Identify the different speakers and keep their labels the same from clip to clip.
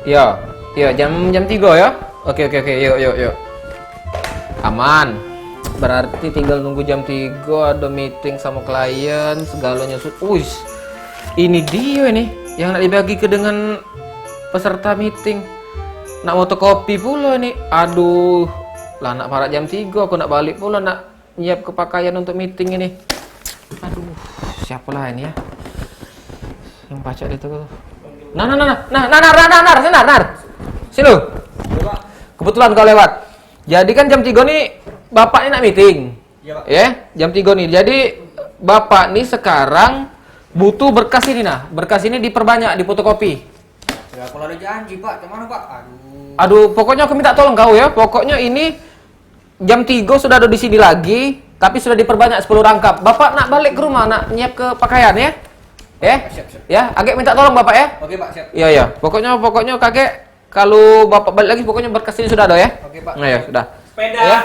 Speaker 1: Ya, ya jam 3 ya. Oke, yuk. Aman. Berarti tinggal nunggu jam 3 ada meeting sama klien, segalanya Uish. Ini dia ini yang nak dibagi ke dengan peserta meeting. Nak fotokopi pula nih. Aduh. Lah nak parak jam 3 aku nak balik pula nak nyiap ke pakaian untuk meeting ini. Aduh, siapa lah ini ya? Yang pacak itu. Nar. Sini lu. Kebetulan kau lewat. Jadi kan jam 3 nih Bapak ini nak meeting. Iya, Pak. Ya, jam 3 nih. Jadi Bapak nih sekarang butuh berkas ini nah. Berkas ini diperbanyak di fotokopi.
Speaker 2: Ya kalau ada janji, Pak. Gimana, Pak?
Speaker 1: Aduh, pokoknya aku minta tolong kau ya. Pokoknya ini jam 3 sudah ada di sini lagi, tapi sudah diperbanyak 10 rangkap. Bapak nak balik ke rumah, nak nyiap ke pakaian ya?
Speaker 2: Siap.
Speaker 1: Ya, Kakek minta tolong Bapak ya?
Speaker 2: Oke, Pak, siap.
Speaker 1: Iya. Pokoknya Kakek kalau Bapak balik lagi pokoknya berkas ini sudah ada ya?
Speaker 2: Oke, Pak.
Speaker 1: Nah, ya, sudah.
Speaker 2: Sepeda.
Speaker 1: Ya?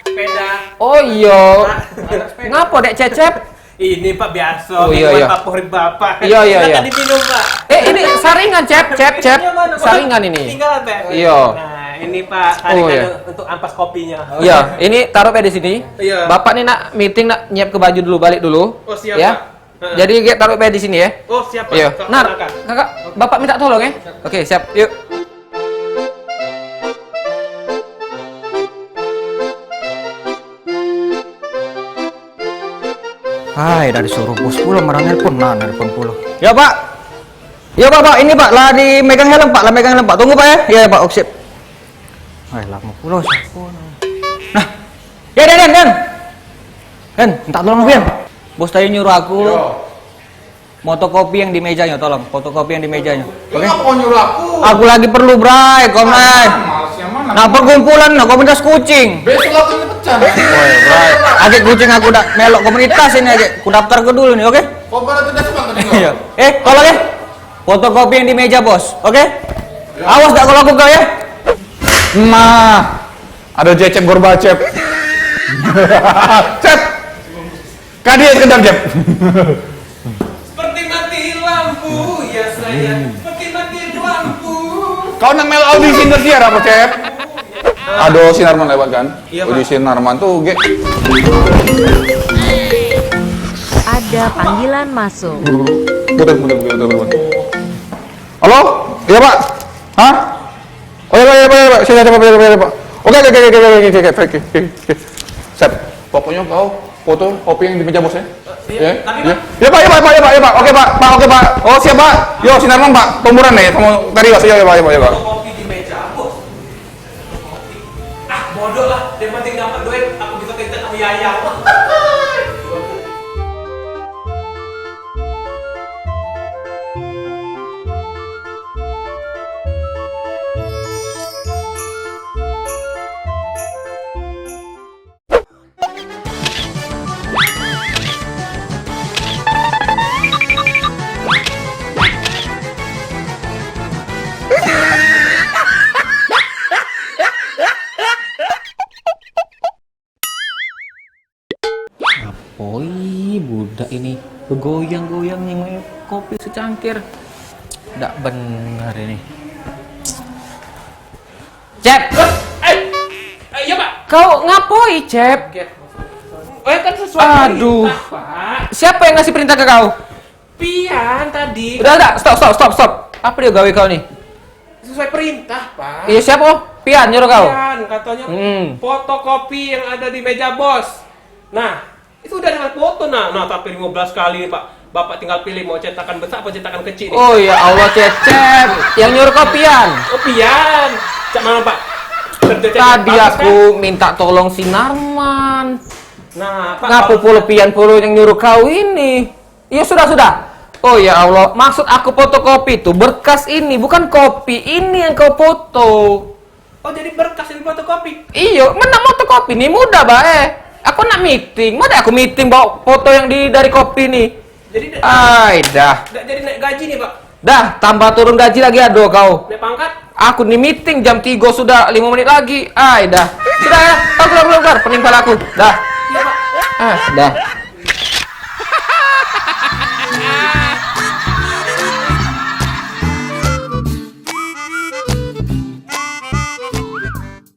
Speaker 2: Sepeda.
Speaker 1: Oh iya.
Speaker 2: Sepeda.
Speaker 1: Ngapa Dek Cecep?
Speaker 3: Ini Pak biasa,
Speaker 1: Oh, iya.
Speaker 3: favorit Bapak.
Speaker 1: Iya.
Speaker 3: Silakan diminum, Pak.
Speaker 1: Ini saringan Cep.
Speaker 3: Iya, mana, Pak?
Speaker 1: Saringan ini.
Speaker 3: Tinggal, Pak.
Speaker 1: Iya.
Speaker 3: Nah, ini Pak, saringan
Speaker 1: iya.
Speaker 3: untuk ampas kopinya.
Speaker 1: Iya, ini taruh di sini.
Speaker 3: Iya.
Speaker 1: Bapak nih nak meeting nak nyiap ke baju dulu, balik dulu.
Speaker 3: Oh, siap,
Speaker 1: ya.
Speaker 3: Pak.
Speaker 1: Jadi taruh di sini ya.
Speaker 3: Oh, siap, Pak.
Speaker 1: Iya.
Speaker 3: Kak,
Speaker 1: Nar,
Speaker 3: silakan.
Speaker 1: Kakak, Bapak minta tolong ya. Oke, siap. Yuk.
Speaker 2: Hai, dari suruh bos pula marah nelpon. Nah, nelpon pula. Ya, Pak. Ya, Pak. Ini, Pak. Lah di megang helm, Pak. Tunggu, Pak ya. Iya, Pak. Oke, sip. Hai, lama pula siapa. Nah. Ya, Den, minta tolong, Den. Bos tadi nyuruh aku fotokopi yang di mejanya, tolong. Fotokopi yang di mejanya. Oke?
Speaker 4: Kau nyuruh aku?
Speaker 2: Aku lagi perlu, Bray. Komai.
Speaker 4: Males yang mana?
Speaker 2: Nah, perkumpulan komunitas kucing.
Speaker 4: Besok aku ini pecah.
Speaker 2: Agak kucing aku udah melok komunitas ini aja. Aku daftar ke dulu nih, oke?
Speaker 4: Kau pada tidak semangat tadi kau?
Speaker 2: Iya. Tolong ya. Fotokopi yang di meja, Bos. Oke? Awas dah kalau aku kau ya.
Speaker 4: Ada Jecep Gorbacep. Cep. Kadiat kedap Cep.
Speaker 3: Seperti mati lampu, ya saya. Seperti mati lampu.
Speaker 4: Kau nak mel audisi tersiar apa Cep? Aduh, Sinarman lewat kan?
Speaker 3: Iya, Pak.
Speaker 4: Audisi Sinarman tuh
Speaker 5: Ada panggilan masuk.
Speaker 4: Putar. Halo? Iya, Pak. Hah? Oh iya, Pak. Sini Pak. Oke. Sep. Pokoknya kau foto kopi yang di meja bos ya?
Speaker 3: Iya, tapi, Pak.
Speaker 4: Ya, Pak. Oke, Pak. Oh, siap, Pak. Yo, Sinarman, Pak. Tumuran nih sama Tariwas. Ya, Pak.
Speaker 3: Kopi di meja, Bos. Kopi. Bodoh lah. Yang penting dapat duit, aku bisa kerja sama Yayang.
Speaker 1: Oi, budak ini bergoyang-goyang nih kopi secangkir. Nggak benar ini. Cep!
Speaker 3: Iya, Pak.
Speaker 1: Kau ngapoi, Cep?
Speaker 3: Kan sesuai
Speaker 1: Aduh.
Speaker 3: perintah, Pak.
Speaker 1: Siapa yang ngasih perintah ke kau?
Speaker 3: Pian tadi.
Speaker 1: Udah, stop. Apa dia gawe kau nih?
Speaker 3: Sesuai perintah, Pak.
Speaker 1: Iya, siapa? Pian nyuruh kau?
Speaker 3: Pian, katanya fotokopi yang ada di meja bos. Nah, itu udah dengan foto nah tapi 15 kali nih, Pak. Bapak tinggal pilih mau cetakan besar atau cetakan kecil nih.
Speaker 1: Oh ya Allah, Cecep. Yang nyuruh kau Pian.
Speaker 3: Oh, Pian. Cak mana, Pak?
Speaker 1: Tadi
Speaker 3: Bagus,
Speaker 1: aku minta tolong si Narman.
Speaker 3: Nah, Pak.
Speaker 1: Ngapu puluh Pian puluh yang nyuruh kau ini. Iya, sudah. Oh ya Allah, maksud aku fotokopi itu berkas ini, bukan kopi. Ini yang kau foto.
Speaker 3: Oh, jadi berkas ini fotokopi.
Speaker 1: Iya, mana fotokopi nih mudah bae. Aku nak meeting, mana aku meeting bawa foto yang dari kopi nih.
Speaker 3: Jadi
Speaker 1: Dah.
Speaker 3: jadi naik gaji nih, Pak.
Speaker 1: Dah, tambah turun gaji lagi aduh kau.
Speaker 3: Naik pangkat.
Speaker 1: Aku nih meeting jam 3 sudah 5 menit lagi. Dah. Sudah ya, keluar. Pening pala aku. Dah.
Speaker 3: Iya, Pak.
Speaker 1: Dah.